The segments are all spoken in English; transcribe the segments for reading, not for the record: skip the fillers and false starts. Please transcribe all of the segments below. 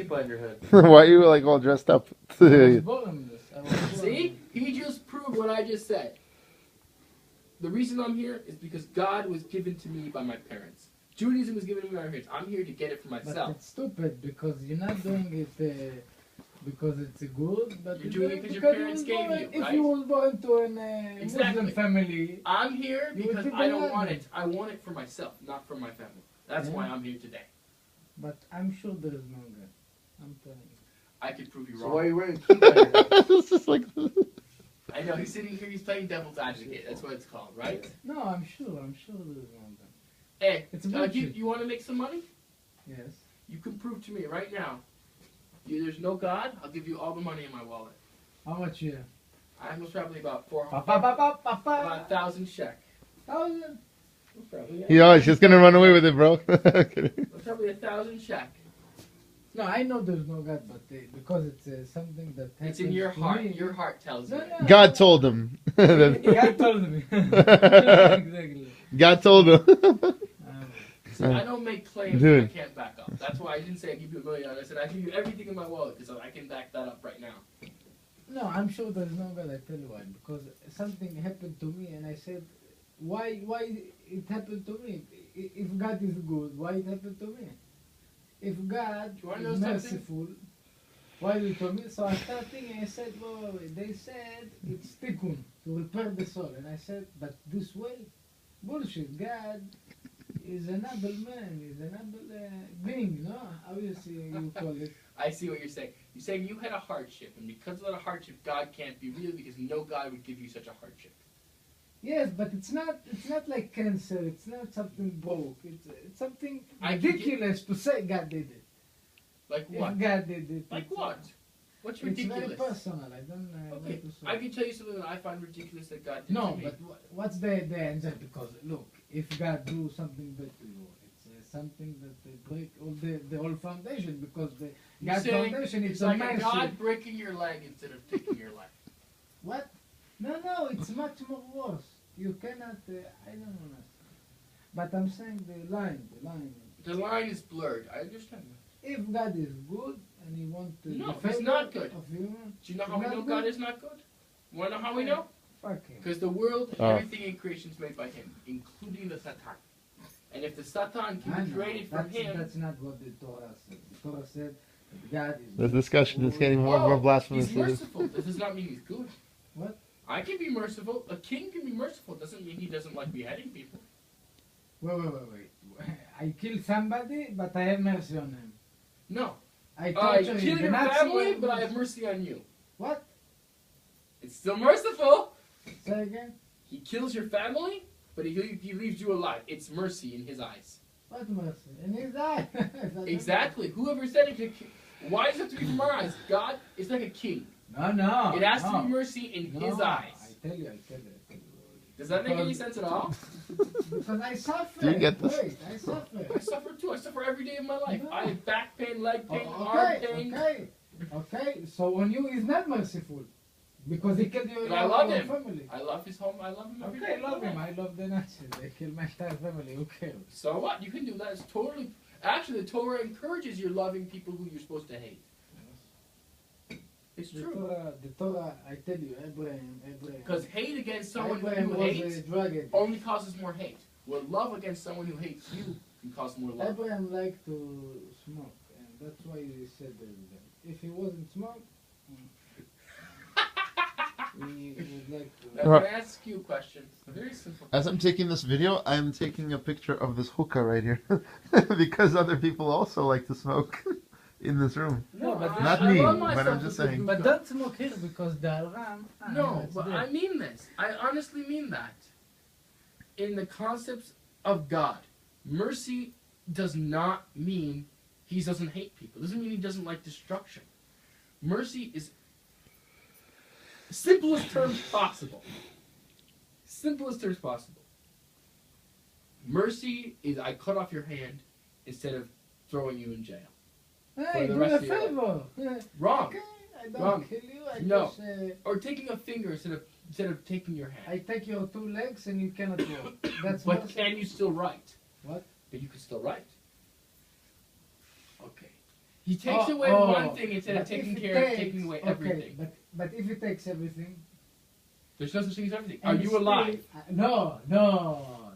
kippah on your head. Why are you like all dressed up? I was born in this. I was born See? He just proved what I just said. The reason I'm here is because God was given to me by my parents. Judaism was given to me by my parents. I'm here to get it for But myself. it's stupid because you're not doing it because it's good, but You're doing it because your because parents you was gave born- you, If right? you was born to an Exactly. Muslim family, I'm here You would because keep I it don't alive. want it. I want it for myself, not for my family. That's Yeah. why I'm here today. but I'm sure there is no God. I'm telling you. I could prove you So why are wrong. you wearing a kippah on your head? It's just like I know he's sitting here. He's playing devil's advocate. That's what it's called, right? No, I'm sure there is no God. Hey, It's bullshit. you want to make some money? Yes. You can prove to me right now. There's no God. I'll give you all the money in my wallet. How much here? I was probably about 400, Pa, pa, pa, pa, pa, about 1,000 shek. 1,000. Probably, yo, she's gonna run away with it, bro. Probably 1,000 shek. No, I know there's no God, but because it's something that happens It's in your to heart. me. Your heart tells No, you. no. God told him. God told me. Exactly. God told him. See, I don't make claims Dude. that I can't back up. That's why I didn't say I give you $1 million. I said I give you everything in my wallet because I can back that up right now. No, I'm sure there's no God. I tell you why. Because something happened to me, and I said, why it happened to me? If God is good, why it happened to me? If God Do you wanna know is something? merciful, why did it to me? So I started thinking. I said, wait. They said it's tikkun to repair the soul, and I said, but this way, bullshit. God is an able man. Is an able being. No, obviously you call it. I see what you're saying. You're saying you had a hardship, and because of that hardship, God can't be real because no God would give you such a hardship. Yes, but it's not like cancer. It's not something broke. It's something I can get- ridiculous to say God did it. Like If what? God did it. Like it's- what? What's It's very ridiculous? personal. I don't Okay, want to say. I can tell you something that I find ridiculous that God did No, to me. but what's the answer? Because look, if God do something bad to you, it's something that they break all the whole foundation. Because the You're God saying foundation it's is a like a mercy. God breaking your leg instead of taking your life. What? No, it's much more worse. You cannot. I don't understand. But I'm saying the line. The line is blurred. I understand that. If God is good and He wants to No, the He's favor not good. of human, Do you know how He's we not know good? God is not good? Want to know how we know? Fuck Him. Because the world, Oh. everything in creation is made by Him, including the Satan. And if the Satan I can be know. created from Him, That's not what the Torah said. The Torah said that God is. The good. discussion is getting more and more blasphemous. He's merciful. This does not mean He's good. What? I can be merciful. A king can be merciful. Doesn't mean he doesn't like beheading people. Wait. I kill somebody, but I have mercy on him. No. I I torture kill him. your The Nazi family, was- but I have mercy on you. What? It's still merciful. Say again. He kills your family, but he leaves you alive. It's mercy in His eyes. What mercy? In his eye. Exactly. Whoever said it. Why does it have to be from our eyes? God is like a king. No. It has to no. be mercy in No, His eyes. I tell you. Does that make any sense at all? Because I suffer. Do you get this? Wait, I suffer. I suffer too. I suffer every day of my life. No. I have back pain, leg pain, Oh, arm pain. Okay. So on you, he's not merciful. Because he killed your, But I love your him. family. I love his home. I love him every Okay, day. I love him. I love the Nazis. They killed my entire family. Who cares? So what? You can do that. It's totally. Actually, the Torah encourages you loving people who you're supposed to hate. It's The true. Torah, I tell you, Abraham. Because hate against someone who Abraham you was hate a drug addict. only causes more hate. Well, love against someone who hates you can cause more love. Abraham liked to smoke, and that's why he said that. If he wasn't smoke, he would like to. Now, can I ask you a question? A very simple. As I'm taking this video, I'm taking a picture of this hookah right here. because other people also like to smoke in this room. No, but Not I me, love but I'm myself just with saying. hookah. But don't smoke here because the Aram. No, but I mean this. I honestly mean that. In the concepts of God, mercy does not mean He doesn't hate people. It doesn't mean He doesn't like destruction. Mercy is simplest terms possible. Simplest terms possible. Mercy is I cut off your hand instead of throwing you in jail. Hey, the do rest a of your favor. Yeah. Wrong. Okay, I don't Wrong. kill you. I No. just Or taking a finger instead of taking your hand. I take your 2 legs and you cannot walk. That's But mercy. can you still write? What? But you can still write. Okay. He takes away one thing instead of But if taking it care of takes- taking away okay, everything. But if it takes everything, There's no such thing as everything. Are and you still- alive? No,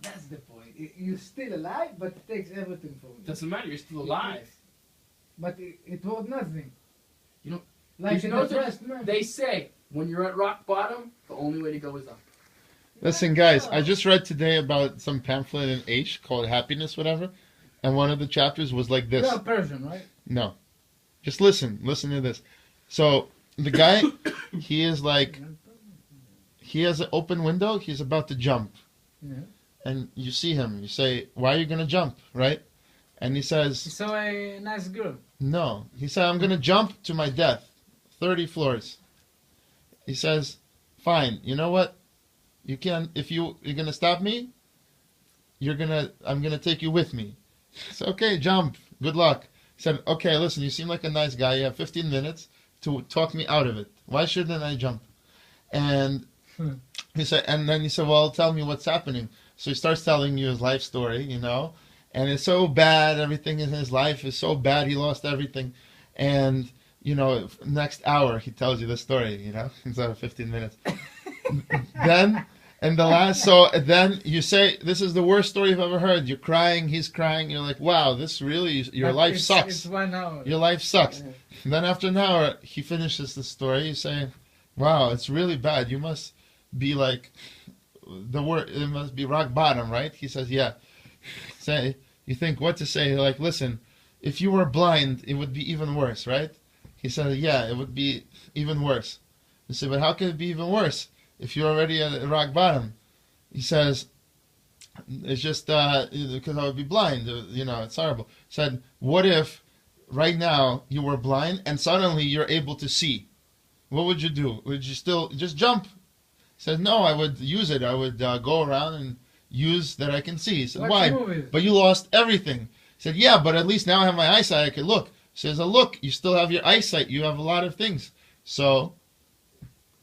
that's the point. You're still alive, but it takes everything from you. Doesn't matter. You're still alive. But it worth nothing. You know, like there's in no the such- first man. They say when you're at rock bottom, the only way to go is up. Listen, guys, I just read today about some pamphlet in H called Happiness, whatever, and one of the chapters was like this. You're Persian, right? No. Just listen to this. So, the guy, he is like, he has an open window, he's about to jump. Yeah. And you see him, you say, why are you going to jump, right? And he says, He saw a nice girl. no. He said, I'm going to jump to my death, 30 floors. He says, fine, you know what? You can, if you're going to stop me, I'm going to take you with me. He said, okay, jump, good luck. He said, okay, listen, you seem like a nice guy. You have 15 minutes to talk me out of it. Why shouldn't I jump? And he said, and then he said, well, tell me what's happening. So he starts telling you his life story, you know, and it's so bad. Everything in his life is so bad. He lost everything. And, you know, next hour, he tells you the story, you know, instead of 15 minutes. Then, and the last, so then you say, this is the worst story you've ever heard. You're crying, he's crying. You're like, wow, this really, your But life it's, sucks. It's 1 hour. Your life sucks. Yeah. Then after an hour, he finishes the story. You say, wow, it's really bad. You must be like, the word, it must be rock bottom, right? He says, yeah. Say, you think what to say. You're like, listen, if you were blind, it would be even worse, right? He said, yeah, it would be even worse. You say, but how can it be even worse if you're already at rock bottom? He says, it's just because I would be blind. You know, it's horrible. He said, what if right now you were blind and suddenly you're able to see? What would you do? Would you still just jump? He said, no, I would use it. I would go around and use that I can see. He said, Watch why? movies. But you lost everything. He said, yeah, but at least now I have my eyesight. I can look. He says, look, you still have your eyesight. You have a lot of things. So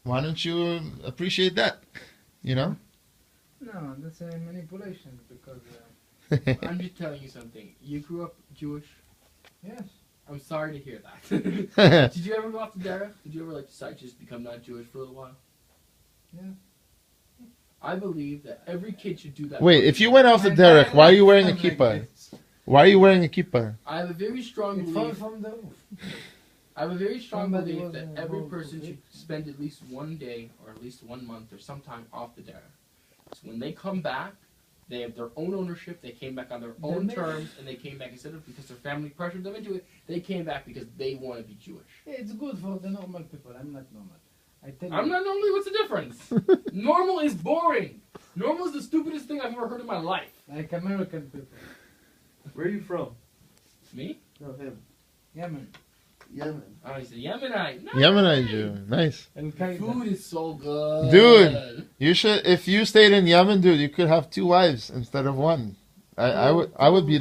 why don't you appreciate that? You know? No, that's a manipulation because, I'm just telling you something. You grew up Jewish. yes. I'm sorry to hear that. Did you ever go off to derech? Did you ever like decide to just become not Jewish for a little while? Yeah. I believe that every kid should do that. Wait, if you went off the derech, why are you wearing a kippah? Why are you wearing a kippah? I have a very strong It fell belief. from the roof. I have a very strong Somebody belief was, that uh, every wrote person it. should spend at least one day or at least 1 month or some time off the derech. So when they come back, they have their own ownership. They came back on their own They- terms, and they came back instead of because their family pressured them into it. They came back because they want to be Jewish. Yeah, it's good for the normal people. I'm not normal. I tell you. I'm not normally. What's the difference? Normal is boring. Normal is the stupidest thing I've ever heard in my life. Like American people. Where are you from? Me? No, him. Yemen. Yemen. Oh, he's a Yemenite. Nice. Yemenite Jew. Nice. Al Qaeda. Food is so good. Dude. You should, if you stayed in Yemen, dude, you could have 2 wives instead of 1. I would be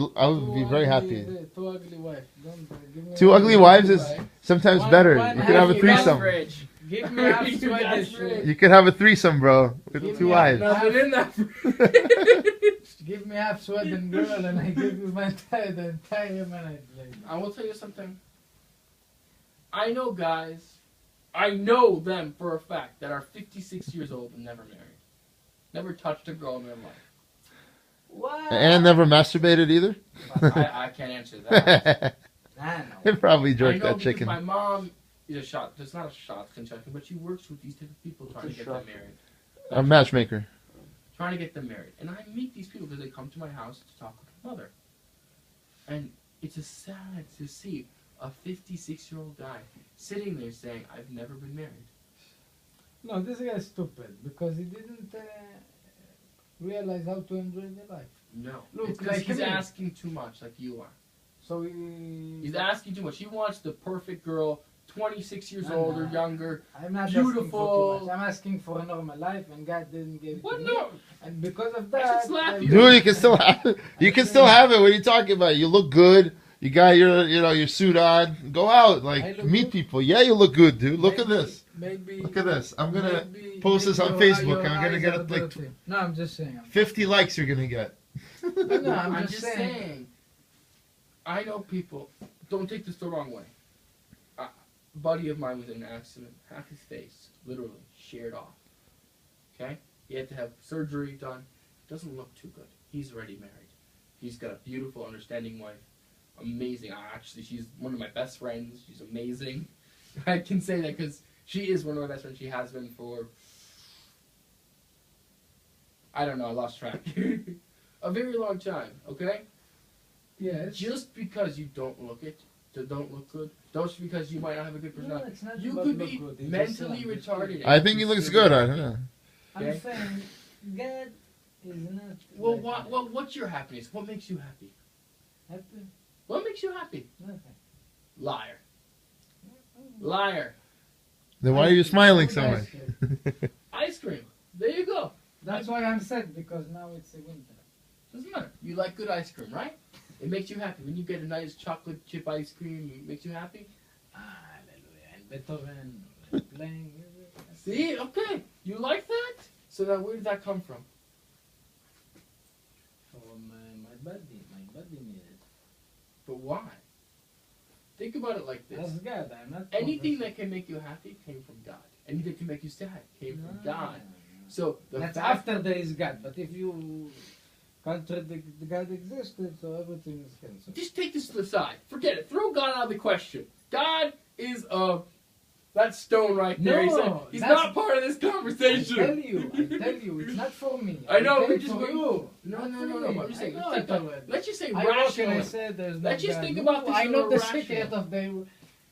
very happy. Two ugly wives. Don't give me 2 ugly wives is sometimes One- better. one You could have a half threesome. Fridge. Give me half You guys Swedish. rich. You could have a threesome, bro, Give with me 2 a- wives. Nothing in that fridge. Give me half Sweden girl and I give you the entire Yemenite lady. I will tell you something. I know guys, I know them for a fact that are 56 years old and never married. Never touched a girl in their life. What? And never masturbated either? I can't answer that. I He know. probably I jerked know that because chicken. my mom is a shot. It's not a shot construction, but she works with these type of people trying to It's a get them shot. married. A matchmaker. Trying to get them married. And I meet these people because they come to my house to talk with my mother. And it's just sad to see a 56-year-old guy sitting there saying, I've never been married. No, this guy is stupid because he didn't realize how to enjoy the life. No. Look, It's because like he's me. asking too much, like you are. So he. He's asking too much. He wants the perfect girl, 26 years No, old or no. younger. I'm not Beautiful. asking for too much. I'm asking for a normal life, and God didn't give it What to no? me. And because of I should that, slap I- you. Dude, you can still have it. You can still have it. What are you talking about? You look good. You got your suit on. Go out, I like look meet good. people. Yeah, you look good, dude. Look at maybe- this. Maybe. Look at this. I'm gonna maybe- post this maybe on your- Facebook. your I'm gonna eyes get are it like dirty. No, I'm just saying. 50 likes. You're gonna get. No, I'm I'm just just saying. saying. I know people don't take this the wrong way. A buddy of mine was in an accident. Half his face, literally, sheared off. Okay? He had to have surgery done. Doesn't look too good. He's already married. He's got a beautiful, understanding wife. Amazing. Actually, she's one of my best friends. She's amazing. I can say that because she is one of my best friends. She has been for, I don't know, I lost track. A very long time, okay? Yes. Just because you don't look good, just because you might not have a good No, personality, it's not you about could look be good, it's mentally just, retarded. I think he looks good. I don't know. I'm Okay. saying God is not. Well, like what's your happiness? What makes you happy? happy. What makes you happy? Nothing. Liar. Liar. Then why are you smiling so much? Ice cream. There you go. That's why I'm sad because now it's a winter. Doesn't matter. You like good ice cream, right? It makes you happy. When you get a nice chocolate chip ice cream, it makes you happy. Hallelujah. And Beethoven playing. See? Okay. You like that? So now where did that come from? From my body. My body needs it. But why? Think about it like this. That's God. I'm not. Anything that can make you happy came from God. Anything that can make you sad came from God. So the That's fact after there is God. But if you contradict the God existed, so everything is cancelled. just take this to the side. Forget it. Throw God out of the question. God is that stone right there. No, he's that's- not part of this conversation. I tell you, it's not for me. I know, tell we it just for went- you. No. Not for I'm me. just saying. I know Let's, it already. let's just say I walk and I rationally. said there's no Let's just God. think No, about this I in know a the rational- secret of the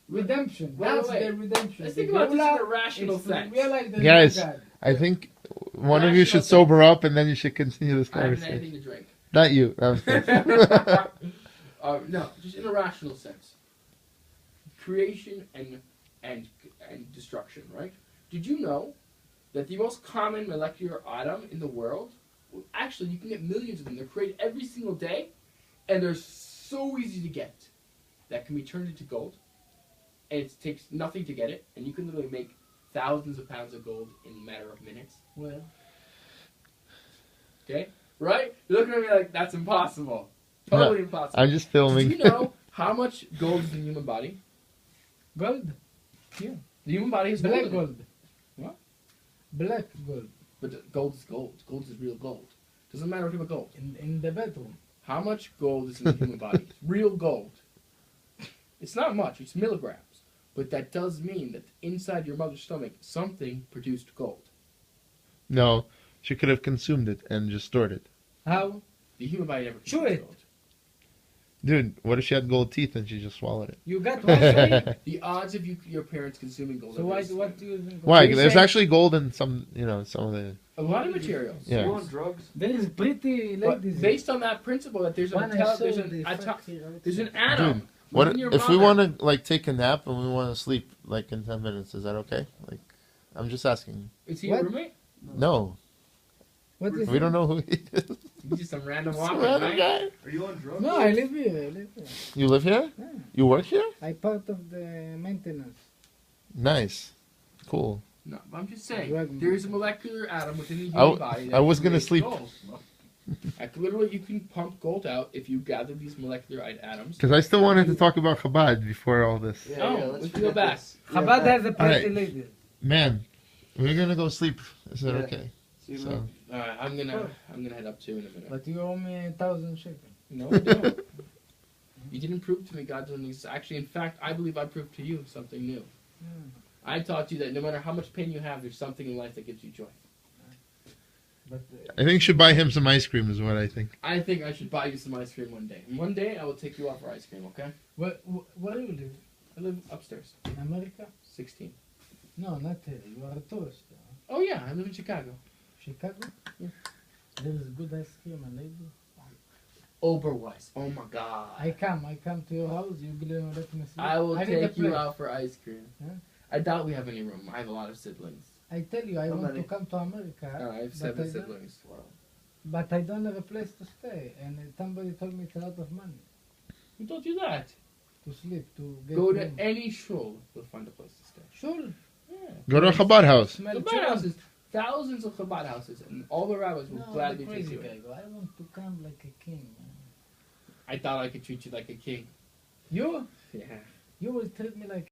redemption. Wait, That's wait. the redemption. Let's The think about this in Geulah a rational is to sense. realize there's Guys, no God. I think one of you Rational should sober up and then you should continue this I haven't had conversation. anything to drink. Not you. That was No, just in a rational sense. Creation and destruction, right? Did you know that the most common molecular atom in the world, well, actually you can get millions of them, they're created every single day, and they're so easy to get that can be turned into gold, and it takes nothing to get it, and you can literally make thousands of pounds of gold in a matter of minutes. Well, Okay? Right? You're looking at me like, that's impossible. Totally impossible. I'm just Do filming. you know how much gold is in the human body? gold. The human body is gold. Black in it. gold. What? Black gold. But gold is gold. Gold is real gold. Doesn't matter what you about gold. In the bedroom. How much gold is in the human body? Real gold. It's not much. It's milligrams. But that does mean that inside your mother's stomach, something produced gold. No, she could have consumed it and just stored it. How? The human body never Chew consumes it. gold. Dude, what if she had gold teeth and she just swallowed it? You got one saying? The odds of your parents consuming gold So are why? very What slim. do you think? Why? So you're There's saying- actually gold in some, some of the. A lot of materials. Yeah. You on drugs? There is pretty But ladies. based on that principle that there's When I saw there's the an factory outside. there's an atom. Dude, What within your if we mother. want to like take a nap and we want to sleep like in 10 minutes? Is that okay? Like, I'm just asking. Is he What? a roommate? No, What is we don't know who he is. He's just some random Some walker, random right? guy. Are you on drugs? No, I live here. You live here? Yeah. You work here? I part of the maintenance. Nice, cool. No, but I'm just saying, Drug- there is a molecular atom within the I human body. I was gonna creates sleep. Gold. Like literally, you can pump gold out if you gather these molecular atoms. Because I still wanted to talk about Chabad before all this. Yeah, Oh, yeah, let's forget go back. this. Chabad Yeah, has a pretty Alright. lady. Man, we're gonna go sleep. Is that Yeah. okay? See you, So, man. All right, I'm gonna head up too in a minute. But you owe me 1,000 shekels. No, I don't. You didn't prove to me God doesn't exist. Actually, in fact, I believe I proved to you something new. Yeah. I taught you that no matter how much pain you have, there's something in life that gives you joy. But I think you should buy him some ice cream. Is what I think. I think I should buy you some ice cream one day. And one day, I will take you out for ice cream, okay? where do you live? I live upstairs, In America? 16. No, not here. You are a tourist. Oh yeah, I live in Chicago. Chicago? Yeah. There is good ice cream and lady. Oberweis. Oh my God. I come to your house. You will let me see. I will need a take you plate. out for ice cream. Huh? I doubt we have any room. I have a lot of siblings. I tell you, I How want many? to come to America. I have but 7 I don't- siblings. Wow. But I don't have a place to stay. And somebody told me it's a lot of money Who told you that? to sleep, to get Go to room. any shul, you'll find a place to stay. Sure. Yeah. Go to a Chabad house. Smell Chabad church. houses. Thousands of Chabad houses. And all the rabbis will No, the gladly take crazy you guy in. go. I want to come like a king. Man. I thought I could treat you like a king. You? Yeah. You will treat me like